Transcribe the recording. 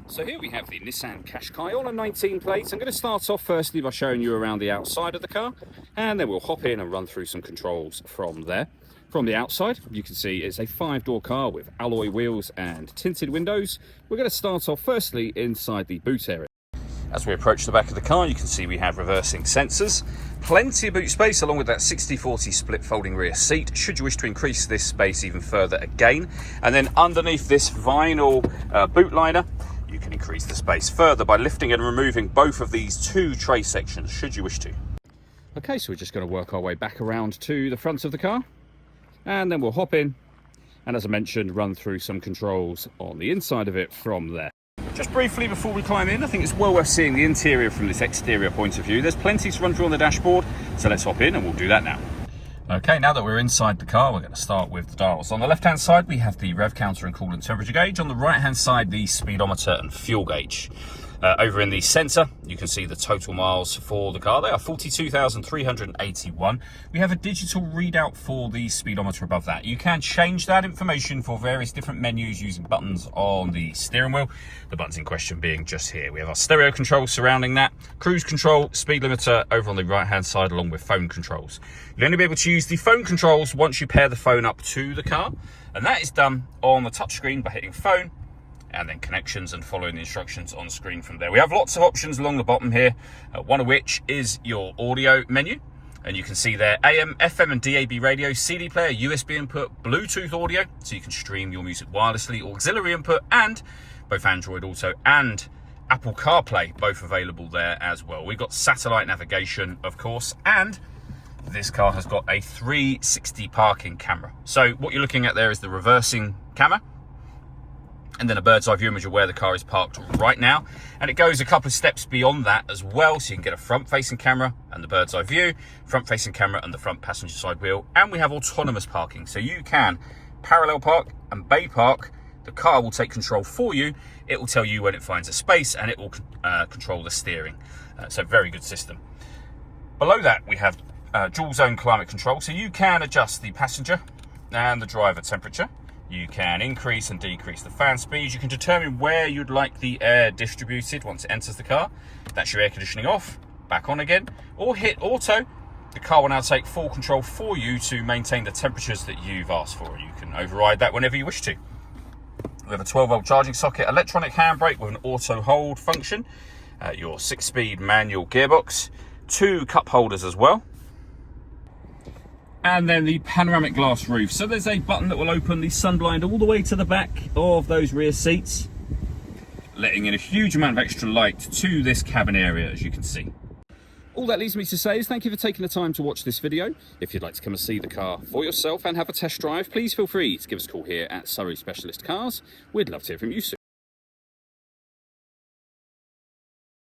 So here we have the Nissan Qashqai on a 19 plate. I'm going to start off firstly by showing you around the outside of the car, and then we'll hop in and run through some controls from there. From the outside, you can see it's a 5-door car with alloy wheels and tinted windows. We're going to start off firstly inside the boot area. As we approach the back of the car, you can see we have reversing sensors, plenty of boot space along with that 60/40 split folding rear seat, should you wish to increase this space even further again. And then underneath this vinyl boot liner, you can increase the space further by lifting and removing both of these two tray sections, should you wish to. Okay, so we're just going to work our way back around to the front of the car, and then we'll hop in, and as I mentioned, run through some controls on the inside of it from there. Just briefly before we climb in, I think it's well worth seeing the interior from this exterior point of view. There's plenty to run through on the dashboard, so let's hop in and we'll do that now. Okay, now that we're inside the car, we're going to start with the dials. On the left-hand side, we have the rev counter and coolant temperature gauge. On the right-hand side, the speedometer and fuel gauge. Over in the centre, you can see the total miles for the car. They are 42,381. We have a digital readout for the speedometer above that. You can change that information for various different menus using buttons on the steering wheel. The buttons in question being just here. We have our stereo controls surrounding that, cruise control, speed limiter over on the right-hand side, along with phone controls. You'll only be able to use the phone controls once you pair the phone up to the car, and that is done on the touchscreen by hitting phone, and then connections and following the instructions on screen from there. We have lots of options along the bottom here, one of which is your audio menu. And you can see there AM, FM and DAB radio, CD player, USB input, Bluetooth audio, so you can stream your music wirelessly, auxiliary input, and both Android Auto and Apple CarPlay, both available there as well. We've got satellite navigation, of course, and this car has got a 360 parking camera. So what you're looking at there is the reversing camera, and then a bird's eye view image of where the car is parked right now. And it goes a couple of steps beyond that as well, so you can get a front-facing camera and the bird's eye view, front-facing camera and the front passenger side wheel. And we have autonomous parking, so you can parallel park and bay park. The car will take control for you. It will tell you when it finds a space, and it will control the steering. So very good system. Below that, we have dual zone climate control, so you can adjust the passenger and the driver temperature. You can increase and decrease the fan speed. You can determine where you'd like the air distributed once it enters the car. That's your air conditioning off, back on again, or hit auto. The car will now take full control for you to maintain the temperatures that you've asked for. You can override that whenever you wish to. We have a 12-volt charging socket, electronic handbrake with an auto hold function, your 6-speed manual gearbox, 2 cup holders as well, and then the panoramic glass roof. So there's a button that will open the sunblind all the way to the back of those rear seats, letting in a huge amount of extra light to this cabin area, as you can see. All that leaves me to say is thank you for taking the time to watch this video. If you'd like to come and see the car for yourself and have a test drive, please feel free to give us a call here at Surrey Specialist Cars. We'd love to hear from you soon.